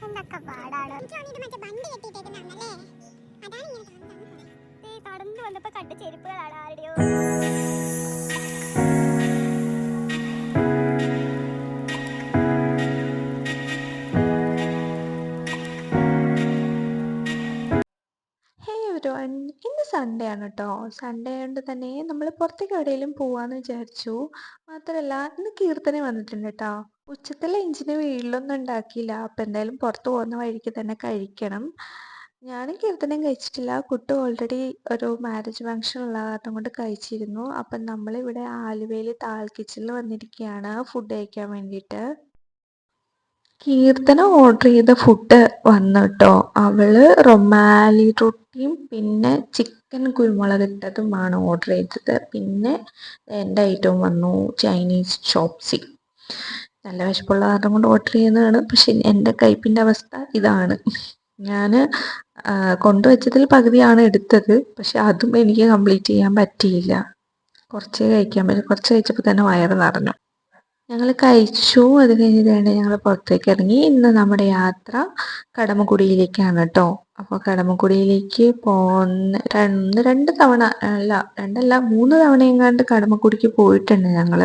എന്തൊക്കെ പാടാണ്. കടന്നു വന്നപ്പോ കണ്ട ചെരുപ്പുകളാണ് ആരുടെയോ. ഇന്ന് സൺഡേ ആണ് കേട്ടോ. സൺഡേ ആയതുകൊണ്ട് തന്നെ നമ്മൾ പുറത്തേക്ക് എവിടെയെങ്കിലും പോവാന്ന് വിചാരിച്ചു. മാത്രമല്ല ഇന്ന് കീർത്തന വന്നിട്ടുണ്ട് കേട്ടോ. ഉച്ചത്തെ ലഞ്ചിന് വീട്ടിലൊന്നും ഉണ്ടാക്കിയില്ല. അപ്പം എന്തായാലും പുറത്ത് പോകുന്ന വഴിക്ക് തന്നെ കഴിക്കണം. ഞാനും കീർത്തനയും കഴിച്ചിട്ടില്ല. കുട്ടി ഓൾറെഡി ഒരു മാരേജ് ഫംഗ്ഷൻ ഉള്ള കാരണം കൊണ്ട് കഴിച്ചിരുന്നു. അപ്പം നമ്മളിവിടെ ആലുവയിൽ താൾ കിച്ചണിൽ വന്നിരിക്കുകയാണ് ഫുഡ് കഴിക്കാൻ വേണ്ടിയിട്ട്. കീർത്തന ഓർഡർ ചെയ്ത ഫുഡ് വന്നു കേട്ടോ. അവള് റൊമാലി റൊട്ടിയും പിന്നെ ചിക്കൻ കുരുമുളകിട്ടതുമാണ് ഓർഡർ ചെയ്തത്. പിന്നെ എൻ്റെ ഐറ്റവും വന്നു ചൈനീസ് ചോപ്സി. നല്ല വിശപ്പുള്ള കാരണം കൊണ്ട് ഓർഡർ ചെയ്യുന്നതാണ്. പക്ഷെ എൻ്റെ കൈപ്പിൻ്റെ അവസ്ഥ ഇതാണ്. ഞാൻ കൊണ്ടുവച്ചതിൽ പകുതിയാണ് എടുത്തത്. പക്ഷെ അതും എനിക്ക് കംപ്ലീറ്റ് ചെയ്യാൻ പറ്റിയില്ല. കുറച്ചേ കഴിക്കാൻ പറ്റും. കുറച്ച് കഴിച്ചപ്പോൾ തന്നെ വയറ് നിറഞ്ഞു. ഞങ്ങൾ കഴിച്ചു. അത് കഴിഞ്ഞിട്ട് ഞങ്ങൾ പുറത്തേക്ക് ഇറങ്ങി. ഇന്ന് നമ്മുടെ യാത്ര കടമക്കുടിയിലേക്കാണ് കേട്ടോ. അപ്പോൾ കടമക്കുടിയിലേക്ക് രണ്ട് തവണ രണ്ടല്ല 3 തവണയെങ്ങാണ്ട് കടമക്കുടിക്ക് പോയിട്ടുണ്ട് ഞങ്ങൾ.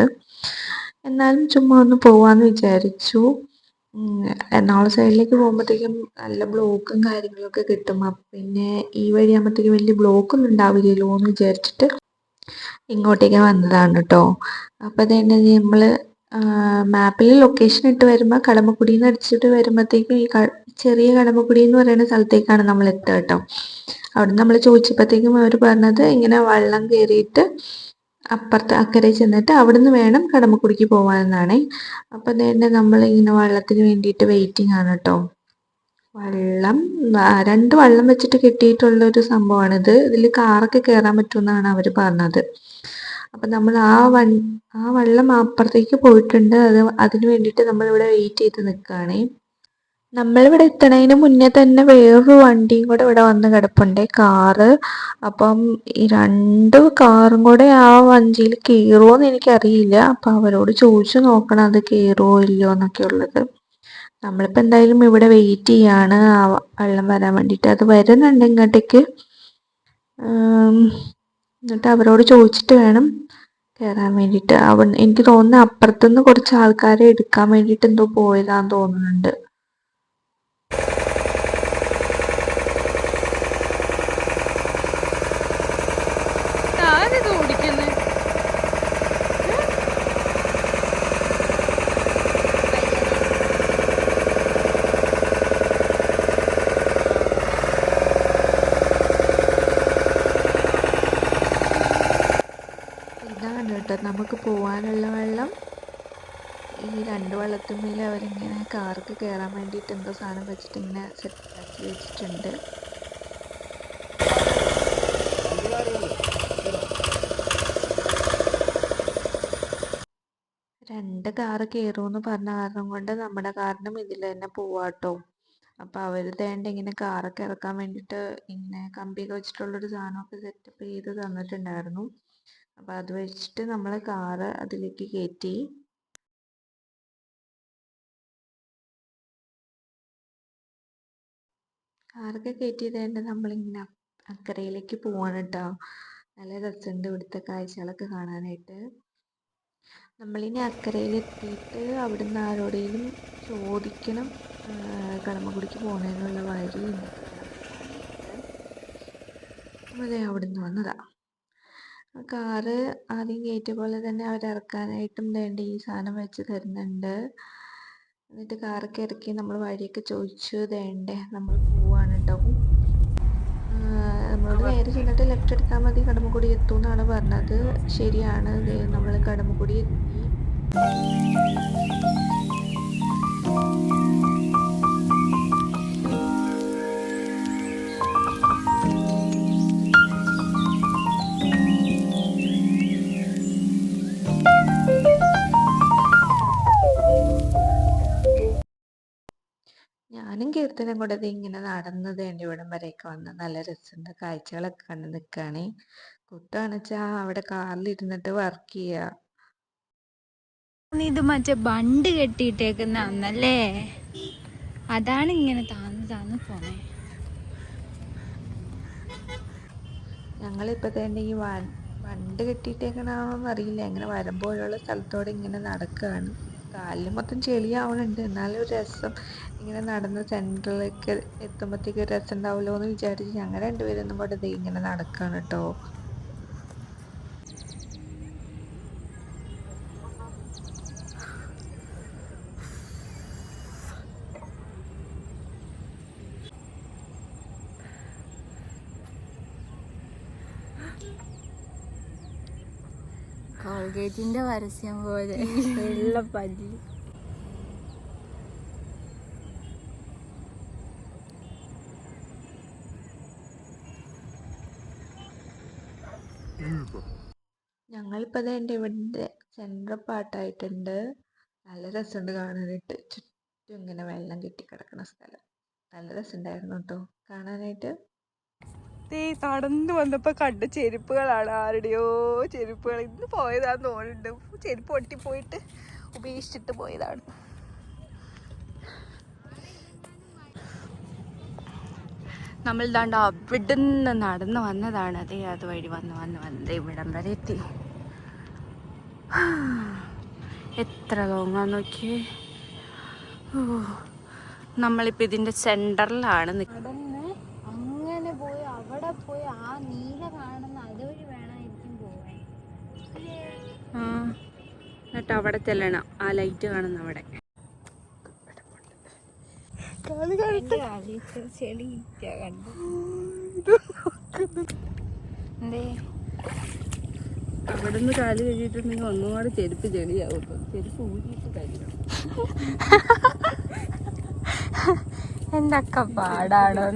എന്നാലും ചുമ്മാ ഒന്ന് പോവാമെന്ന് വിചാരിച്ചു. എറണാകുളം സൈഡിലേക്ക് പോകുമ്പോഴത്തേക്കും നല്ല ബ്ലോക്കും കാര്യങ്ങളൊക്കെ കിട്ടും. പിന്നെ ഈ വഴിയാകുമ്പോഴത്തേക്കും വലിയ ബ്ലോക്കൊന്നും ഉണ്ടാവില്ലല്ലോ എന്ന് വിചാരിച്ചിട്ട് ഇങ്ങോട്ടേക്ക് വന്നതാണ് കേട്ടോ. അപ്പോൾ അതുതന്നെ നമ്മൾ മാപ്പിൽ ലൊക്കേഷൻ ഇട്ട് വരുമ്പോൾ കടമക്കുടിയിൽ നിന്ന് അടിച്ചിട്ട് വരുമ്പോഴത്തേക്കും ഈ ചെറിയ കടമക്കുടി എന്ന് പറയുന്ന സ്ഥലത്തേക്കാണ് നമ്മൾ എത്തുക കേട്ടോ. അവിടെ നമ്മൾ ചോദിച്ചപ്പോഴത്തേക്കും അവർ പറഞ്ഞത് ഇങ്ങനെ വള്ളം കയറിയിട്ട് അപ്പുറത്ത് അക്കരെ ചെന്നിട്ട് അവിടുന്ന് വേണം കടമക്കുടിക്ക് പോകാനെന്നാണ്. അപ്പോൾ അതുതന്നെ നമ്മളിങ്ങനെ വള്ളത്തിന് വേണ്ടിയിട്ട് വെയിറ്റിംഗ് ആണ് കേട്ടോ. വള്ളം 2 വള്ളം വെച്ചിട്ട് കെട്ടിയിട്ടുള്ളൊരു സംഭവമാണിത്. ഇതിൽ കാറൊക്കെ കയറാൻ പറ്റുമെന്നാണ് അവർ പറഞ്ഞത്. അപ്പം നമ്മൾ ആ വള്ളം അപ്പുറത്തേക്ക് പോയിട്ടുണ്ട്. അതിന് വേണ്ടിയിട്ട് നമ്മളിവിടെ വെയിറ്റ് ചെയ്ത് നിൽക്കുകയാണേ. നമ്മളിവിടെ എത്തണതിന് മുന്നേ തന്നെ വേറൊരു വണ്ടിയും കൂടെ ഇവിടെ വന്ന് കിടപ്പുണ്ട്, കാറ്. അപ്പം ഈ 2 കാറും കൂടെ ആ വഞ്ചിയിൽ കയറുമോ എന്ന് എനിക്കറിയില്ല. അപ്പം അവരോട് ചോദിച്ചു നോക്കണം അത് കയറുമോ ഇല്ലയോ എന്നൊക്കെ ഉള്ളത്. നമ്മളിപ്പോൾ എന്തായാലും ഇവിടെ വെയിറ്റ് ചെയ്യാണ് ആ വെള്ളം വരാൻ വേണ്ടിയിട്ട്. അത് വരുന്നുണ്ട് ഇങ്ങോട്ടേക്ക്. എന്നിട്ട് അവരോട് ചോദിച്ചിട്ട് വേണം കയറാൻ വേണ്ടിയിട്ട്. എനിക്ക് തോന്നുന്നു അപ്പുറത്തുനിന്ന് കുറച്ച് ആൾക്കാരെ എടുക്കാൻ വേണ്ടിയിട്ട് എന്തോ പോയതാന്ന് തോന്നുന്നുണ്ട്. ഇതാണ് കേട്ടോ നമുക്ക് പോകാനുള്ള വെള്ളം. ഈ 2 വള്ളത്തിന്മേൽ അവരിങ്ങനെ കാർക്ക് കയറാൻ വേണ്ടിയിട്ട് എന്തോ സാധനം വെച്ചിട്ട് ഇങ്ങനെ സെറ്റാക്കി വെച്ചിട്ടുണ്ട്. 2 കാറ് കയറുമെന്ന് പറഞ്ഞ കാരണം കൊണ്ട് നമ്മുടെ കാറിനും ഇതിൽ തന്നെ പോവാട്ടോ. അപ്പോൾ അവർ വേണ്ട ഇങ്ങനെ കാറൊക്കെ ഇറക്കാൻ വേണ്ടിയിട്ട് ഇങ്ങനെ കമ്പിയൊക്കെ വെച്ചിട്ടുള്ളൊരു സാധനമൊക്കെ സെറ്റപ്പ് ചെയ്ത് തന്നിട്ടുണ്ടായിരുന്നു. അപ്പോൾ അത് വെച്ചിട്ട് നമ്മൾ കാറ് അതിലേക്ക് കയറ്റി. കാറൊക്കെ കയറ്റിയത് തന്നെ നമ്മളിങ്ങനെ അക്കരയിലേക്ക് പോവാണ് കേട്ടോ. നല്ല രസമുണ്ട് ഇവിടുത്തെ കാഴ്ചകളൊക്കെ കാണാനായിട്ട്. നമ്മളിനി അക്കരയിലെത്തിയിട്ട് അവിടുന്ന് ആരോടെങ്കിലും ചോദിക്കണം കടമക്കുടിക്ക് പോകുന്നതിനുള്ള വഴി എന്നിട്ട് വേണം പോകാനായിട്ട്. അതെ അവിടുന്ന് വന്നതാണ്. കാറ് ആദ്യം കയറ്റിയ പോലെ തന്നെ അവരിറക്കാനായിട്ടും വേണ്ട ഈ സാധനം വെച്ച് തരുന്നുണ്ട്. എന്നിട്ട് കാറൊക്കെ ഇറക്കി നമ്മൾ വഴിയൊക്കെ ചോദിച്ചു വേണ്ടേ നമ്മൾ പോവാണ് കേട്ടോ. നമ്മളോട് നേരെ ചെന്നിട്ട് ലെഫ്റ്റ് എടുത്താൽ മതി കടമക്കുടി എത്തും എന്നാണ് പറഞ്ഞത്. ശരിയാണ്, നമ്മൾ കടമക്കുടി എത്തി. ഞാനും കീർത്തനം കൂടെ ഇങ്ങനെ നടന്നത് എൻ്റെ ഇവിടം വരെയൊക്കെ വന്ന് നല്ല രസമുണ്ട്. കാഴ്ചകളൊക്കെ കണ്ട് നിൽക്കുകയാണേ. കുട്ടാണെച്ചാൽ അവിടെ കാറിലിരുന്നിട്ട് വർക്ക് ചെയ്യുക. ഇത് മറ്റേ ബണ്ട് കെട്ടിയിട്ടേക്കുന്ന അന്നല്ലേ, അതാണ് ഇങ്ങനെ താന്ന് താന്ന് പോണേ. ഞങ്ങളിപ്പോൾ തന്നെ ഈ വണ്ട് കെട്ടിയിട്ടേക്കണോന്ന് അറിയില്ല, ഇങ്ങനെ വരുമ്പോഴുള്ള സ്ഥലത്തോടെ ഇങ്ങനെ നടക്കുകയാണ്. കാലിൽ മൊത്തം ചെളിയാവണുണ്ട്, എന്നാലും ഒരു രസം. ഇങ്ങനെ നടന്ന് സെൻറ്ററിലേക്ക് എത്തുമ്പോഴത്തേക്ക് ഒരു രസം ഉണ്ടാവുമല്ലോ എന്ന് വിചാരിച്ച് ഞങ്ങൾ രണ്ടുപേരൊന്നും കൂടെ ദേ ഇങ്ങനെ നടക്കുകയാണ് കേട്ടോ. കോൾഗേറ്റിന്റെ പരസ്യം പോലെ വെള്ളപ്പല്ലി. ഞങ്ങളിപ്പോൾ ദേ എൻ്റെ ഇവിടെ സെൻട്രൽ പാർട്ടായിട്ടുണ്ട്. നല്ല രസമുണ്ട് കാണാനായിട്ട്. ചുറ്റും ഇങ്ങനെ വെള്ളം കെട്ടിക്കിടക്കുന്ന സ്ഥലം. നല്ല രസമുണ്ടായിരുന്നു കേട്ടോ കാണാനായിട്ട്. നടന്നു വന്നപ്പോ കണ്ട ചെരുപ്പുകളാണ്, ആരുടെയോ ചെരുപ്പുകൾ. ഇന്ന് പോയതാന്ന് തോന്നുന്നുണ്ട്, ചെരുപ്പ് പൊട്ടിപ്പോയിട്ട് ഉപേക്ഷിച്ചിട്ട് പോയതാണ്. നമ്മൾ ദാണ്ട് അവിടുന്ന് നടന്നു വന്നതാണ്. അതേ അതുവഴി വന്ന് വന്ന് വന്ന് ഇവിടം വരെ എത്തി. എത്ര ലോങ്ങാന്ന് നോക്കിയേ. നമ്മളിപ്പോൾ ഇതിൻ്റെ സെൻറ്ററിലാണ് നിൽക്കുന്നത്. അങ്ങനെ പോയി അവിടെ പോയി ആ നീല കാണുന്ന അതുവഴി വേണമായിരിക്കും പോവാൻ. എന്നിട്ട് അവിടെ ചെല്ലണം, ആ ലൈറ്റ് കാണുന്ന അവിടെ. ചെളി കണ്ടു എന്തേ അവിടെ നിന്ന് കാല് കഴിയിട്ടുണ്ടെങ്കിൽ ഒന്നും കൂടെ ചെരുപ്പ് ചെളിയാവും. ചെരുപ്പ് ഊരിയിട്ട് കഴിയണം. എന്തൊക്കെ പാടാണോ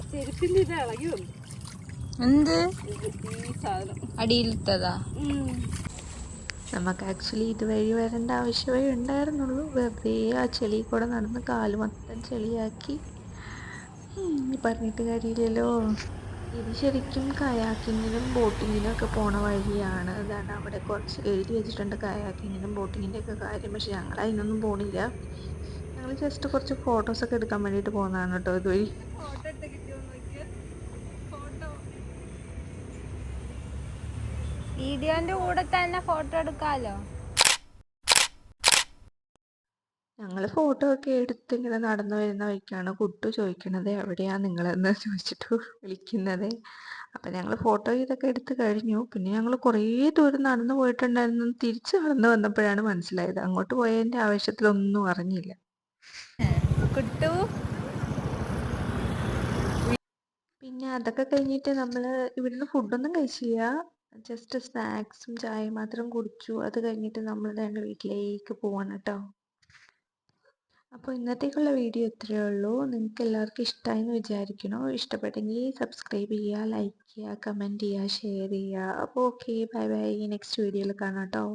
ചെരുപ്പിന്റെ ഇത് ഇളകി വന്നു. എന്ത് അടിയിലിട്ടതാ? നമുക്ക് ആക്ച്വലി ഇതുവഴി വരേണ്ട ആവശ്യമേ ഉണ്ടായിരുന്നുള്ളൂ. വെറുതെ ആ ചെളി കൂടെ നടന്ന് കാല് മൊത്തം ചെളിയാക്കി. പറഞ്ഞിട്ട് കാര്യമില്ലല്ലോ. ഇത് ശരിക്കും കയാക്കിങ്ങിനും ബോട്ടിങ്ങിനും ഒക്കെ പോണ വഴിയാണ്. അതാണ് അവിടെ കുറച്ച് എഴുതി വെച്ചിട്ടുണ്ട് കയാക്കിങ്ങിനും ബോട്ടിങ്ങിൻ്റെ ഒക്കെ കാര്യം. പക്ഷെ ഞങ്ങൾ അതിനൊന്നും പോണില്ല. ഞങ്ങൾ ജസ്റ്റ് കുറച്ച് ഫോട്ടോസൊക്കെ എടുക്കാൻ വേണ്ടിയിട്ട് പോകുന്നതാണ് കേട്ടോ ഇതുവഴി. വീഡിയോന്റെ കൂടെ തന്നെ ഫോട്ടോ എടുക്കാലോ. ഞങ്ങൾ ഫോട്ടോ ഒക്കെ എടുത്ത് ഇങ്ങനെ നടന്നു വരുന്ന വഴിക്കാണ് കുട്ടു ചോദിക്കണത് എവിടെയാണ് നിങ്ങളെന്ന് ചോദിച്ചിട്ട് വിളിക്കുന്നത്. അപ്പം ഞങ്ങൾ ഫോട്ടോ ഇതൊക്കെ എടുത്ത് കഴിഞ്ഞു. പിന്നെ ഞങ്ങൾ കുറേ ദൂരം നടന്നു പോയിട്ടുണ്ടായിരുന്നു. തിരിച്ച് നടന്നു വന്നപ്പോഴാണ് മനസ്സിലായത്, അങ്ങോട്ട് പോയതിൻ്റെ ആവശ്യത്തിലൊന്നും അറിഞ്ഞില്ല. കുട്ടു പിന്നെ അതൊക്കെ കഴിഞ്ഞിട്ട് നമ്മൾ ഇവിടുന്ന് ഫുഡൊന്നും കഴിച്ചില്ല. ജസ്റ്റ് സ്നാക്സും ചായയും മാത്രം കുടിച്ചു. അത് കഴിഞ്ഞിട്ട് നമ്മൾ ഞങ്ങളുടെ വീട്ടിലേക്ക് പോവാണ് കേട്ടോ. അപ്പോൾ ഇന്നത്തേക്കുള്ള വീഡിയോ ഇത്രയേ ഉള്ളൂ. നിങ്ങൾക്ക് എല്ലാവർക്കും ഇഷ്ടമായി എന്ന് വിചാരിക്കണോ. ഇഷ്ടപ്പെട്ടെങ്കിൽ സബ്സ്ക്രൈബ് ചെയ്യുക, ലൈക്ക് ചെയ്യുക, കമൻറ്റ് ചെയ്യുക, ഷെയർ ചെയ്യുക. അപ്പോൾ ഓക്കെ, ബൈ ബൈ. നെക്സ്റ്റ് വീഡിയോയിൽ കാണാം കേട്ടോ.